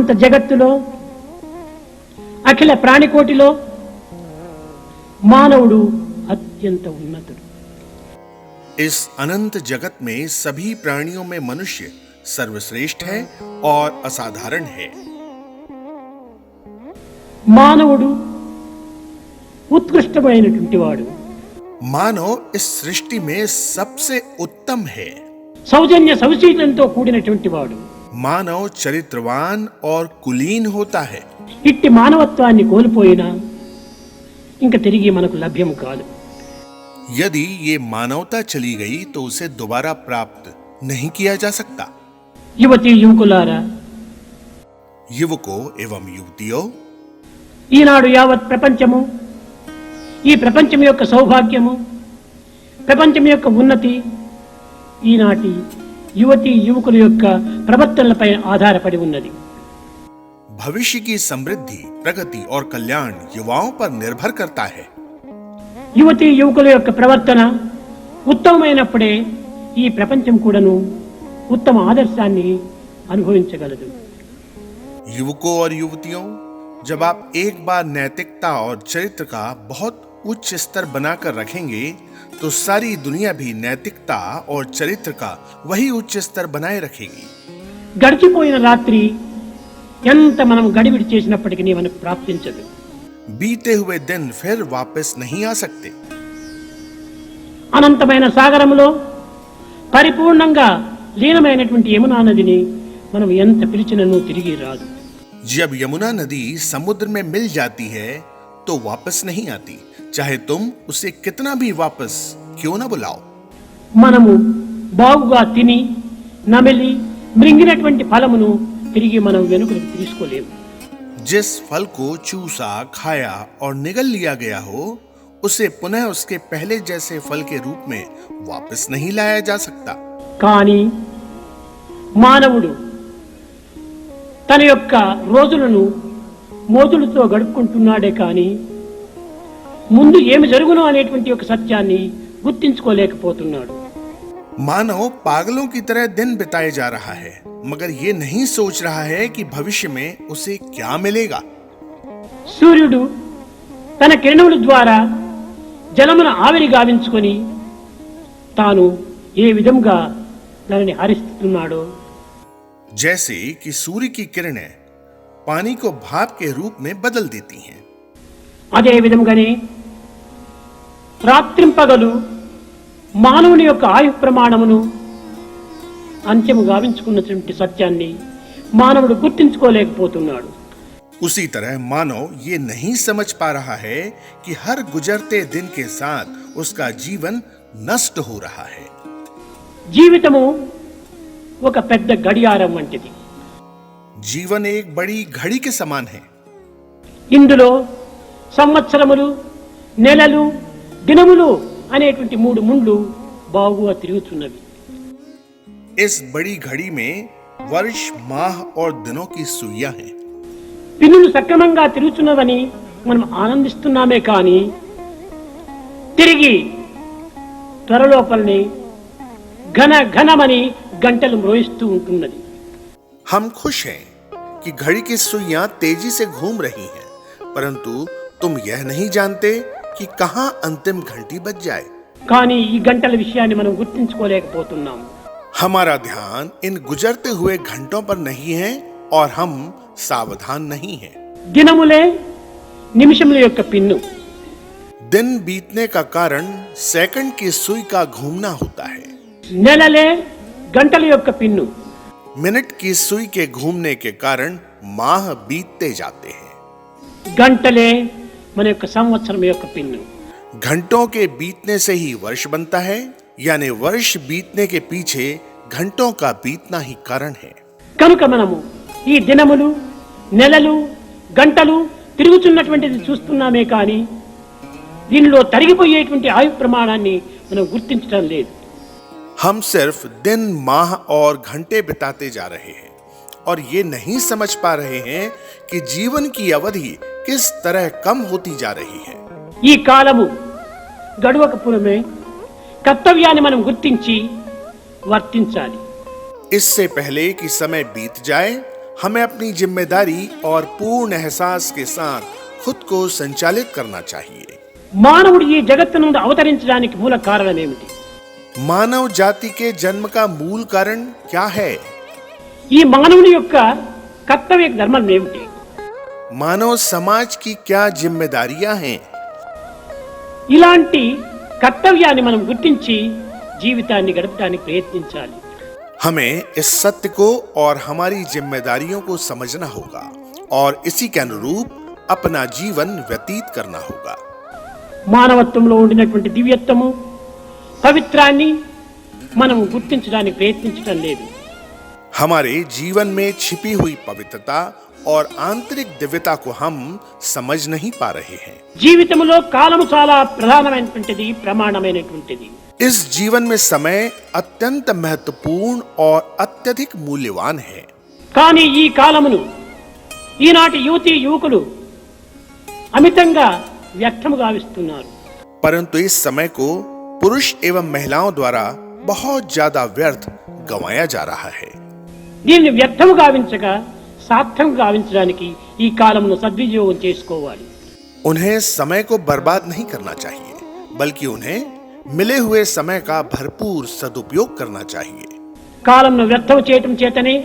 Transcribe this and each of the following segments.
అనంత జగత్తులో అఖిల ప్రాణికోటిలో మానవుడు అత్యంత ఉన్నతుడు. इस अनंत जगत में सभी प्राणियों में मनुष्य सर्वश्रेष्ठ है और असाधारण है. మానవుడు ఉత్కృష్టమైనటువంటి వాడు. मानव इस सृष्टि में सबसे उत्तम है. సౌజన్య సౌశీలంతో కూడినటువంటి వాడు. मानव चरित्रवान और कुलीन होता है. ఇట్టి మానవత్వాన్ని కోల్పోయినా ఇంకా తిరిగి మనకు లభ్యం కాదు. यदि ये मानवता चली गई तो उसे दोबारा प्राप्त नहीं किया जा सकता. యువతి యువకులారా, युवकों एवं युवतियों, ఈనాడు యావత్ ప్రపంచము, ఈ ప్రపంచం యొక్క సౌభాగ్యము, ప్రపంచం యొక్క ఉన్నతి ఈనాటి యువతి యువకుల యొక్క ప్రవర్తనలపై ఆధారపడి ఉన్నది. भविष्य की समृद्धि, प्रगति और कल्याण युवाओं पर निर्भर करता है. యువతి యువకుల యొక్క ప్రవర్తన ఉత్తమమైనప్పుడే ఈ ప్రపంచం కూడాను ఉత్తమ ఆదర్శాన్ని అనుభవించగలదు. युवकों और युवतियों, जब आप एक बार नैतिकता और चरित्र का बहुत उच्च स्तर बनाकर रखेंगे तो सारी दुनिया भी नैतिकता और चरित्र का वही उच्च स्तर बनाए रखेगी. గడిచిపోయిన రాత్రి ఎంత మనం గడిబిడి చేసినప్పటికీ మనకు ప్రాప్తించదు. बीते हुए दिन फिर वापस नहीं आ सकते. అనంతమైన సాగరములో పరిపూర్ణంగా లీనమైనటువంటి యమునా నదిని మనం ఎంత పిలిచినను తిరిగి రాదు. जब यमुना नदी समुद्र में मिल जाती है तो वापस नहीं आती, चाहे तुम उसे कितना भी वापस क्यों न बुलाओ. మనము బాగుగా తిని నమిలి మృంగినటువంటి ఫలమును తిరిగి మనం వెనుకకు తీసుకోలేము. जिस फल को चूसा, खाया और निगल लिया गया हो उसे पुनः उसके पहले जैसे फल के रूप में वापस नहीं लाया जा सकता. కానీ మానవుడు తన యొక్క రోజులను మోదులతో గడుపుకుంటున్నాడే కానీ ముందు ఏమి జరుగునో అనేటువంటి ఒక సత్యాన్ని గుర్తించుకోలేకపోతున్నాడు. मानव पागलों की तरह दिन बिताए जा रहा है, मगर ये नहीं सोच रहा है कि भविष्य में उसे क्या मिलेगा. సూర్యుడు తన కిరణముల ద్వారా జలమును ఆవిరి గావించుకొని తాను ఏ విధంగా దానిని హరిస్తున్నాడో, जैसे कि सूर्य की किरणें पानी को भाप के रूप में बदल देती हैं, అదే విధంగానే రాత్రింపగలు మానవుని యొక్క ఆయు ప్రమాణమును అంత్యము గావించుకున్నటువంటి సత్యాన్ని మానవుడు గుర్తించుకోలేకపోతున్నాడు. उसी तरह मानव ये नहीं समझ पा रहा है कि हर गुजरते दिन के साथ उसका जीवन नष्ट हो रहा है. జీవితము ఒక పెద్ద గడియారం వంటిది. जीवन एक बड़ी घड़ी के समान है. ఇందులో సంవత్సరములు, నెలలు, దినములు అనేటువంటి మూడు ముండ్లు బాగుగా తిరుగుతున్నవి. इस बड़ी घड़ी में वर्ष, माह और दिनों की सुइयां हैं. పిన్నులు సక్రమంగా తిరుగుతున్నవని మనం ఆనందిస్తున్నామే కానీ తిరిగి త్వరలోపలనే ఘన ఘనమని గంటలు మ్రోయిస్తూ ఉంటున్నది. हम खुश हैं कि घड़ी की सुइयां तेजी से घूम रही हैं, परंतु तुम यह नहीं जानते कि कहां अंतिम घंटी बज जाए. కానీ ఈ గంటల విషయాన్ని మనం గుర్తించుకోలేకపోతున్నాం. हमारा ध्यान इन गुजरते हुए घंटों पर नहीं है और हम सावधान नहीं हैं. దినములే నిమిషముల యొక్క పిన్ను. दिन बीतने का कारण सेकंड की सुई का घूमना होता है. నెలలే గంటల యొక్క పిన్ను. मिनट की सुई के घूमने के कारण माह बीतते जाते हैं. గంటలే మన యొక్క సంవత్సరం యొక్క పిన్ను. घंटों के बीतने से ही वर्ष बनता है, यानी वर्ष बीतने के पीछे घंटों का बीतना ही कारण है. కనుక మనము ఈ దినములు, నెలలు, గంటలు తిరుగుతున్నటువంటిది చూస్తున్నామే కానీ దీనిలో తరిగిపోయేటువంటి ఆయు ప్రమాణాన్ని మనం గుర్తించడం లేదు. हम सिर्फ दिन, माह और घंटे बिताते जा रहे हैं और ये नहीं समझ पा रहे हैं कि जीवन की अवधि किस तरह कम होती जा रही है. ఈ కాలము గడవకపురమే కర్తవ్యాన్ని మనం గుర్తించి వర్తించాలి. इससे पहले कि समय बीत जाए हमें अपनी जिम्मेदारी और पूर्ण एहसास के साथ खुद को संचालित करना चाहिए। మానవుడు ఈ జగత్తు నుండి అవతరించడానికి మూల కారణం ఏమిటి? मानव जाति के जन्म का मूल कारण क्या है? ఈ మానవుని యొక్క కర్తవ్య ధర్మం ఏమిటి? मानव समाज की क्या जिम्मेदारियां हैं? ఇలాంటి కర్తవ్యాన్ని మనం గుర్తించి జీవితాన్ని గడపడానికి ప్రయత్నించాలి। हमें इस सत्य को और हमारी जिम्मेदारियों को समझना होगा और इसी के अनुरूप अपना जीवन व्यतीत करना होगा। మానవత్వంలో ఉండినటువంటి దివ్యత్వము పవిత్రాన్ని మనం గుర్తించడానికి ప్రయత్నించడం లేదు। हमारे जीवन में छिपी हुई पवित्रता और आंतरिक दिव्यता को हम समझ नहीं पा रहे हैं। జీవితంలో కాలము చాలా ప్రధానమైనటువంటిది, ప్రమాణమైనటువంటిది। इस जीवन में समय अत्यंत महत्वपूर्ण और अत्यधिक मूल्यवान है। కానీ ఈ కాలమును ఈనాటి యువతీ యువకులు అమితంగా వ్యర్థము గావిస్తున్నారు। परंतु इस समय को पुरुष एवं महिलाओं द्वारा बहुत ज्यादा व्यर्थ गंवाया जा रहा है। దీన్ని వ్యర్థము గావించక సార్థకం గావించడానికి ఈ కాలమును సద్వినియోగం చేసుకోవాలి। उन्हें समय को बर्बाद नहीं करना चाहिए, बल्कि उन्हें मिले हुए समय का भरपूर सदुपयोग करना चाहिए। కాలంను వ్యర్థం చేయటం చేతనే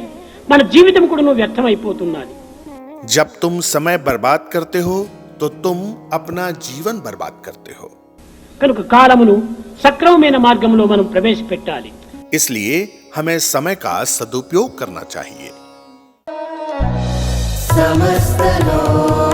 మన జీవితం కూడా వ్యర్థమైపోతున్నది। जब तुम समय बर्बाद करते हो तो तुम अपना जीवन बर्बाद करते हो। కనుక కాలమును సక్రమమైన మార్గంలో మనం ప్రవేశపెట్టాలి। इसलिए हमें समय का सदुपयोग करना चाहिए। समस्त लोक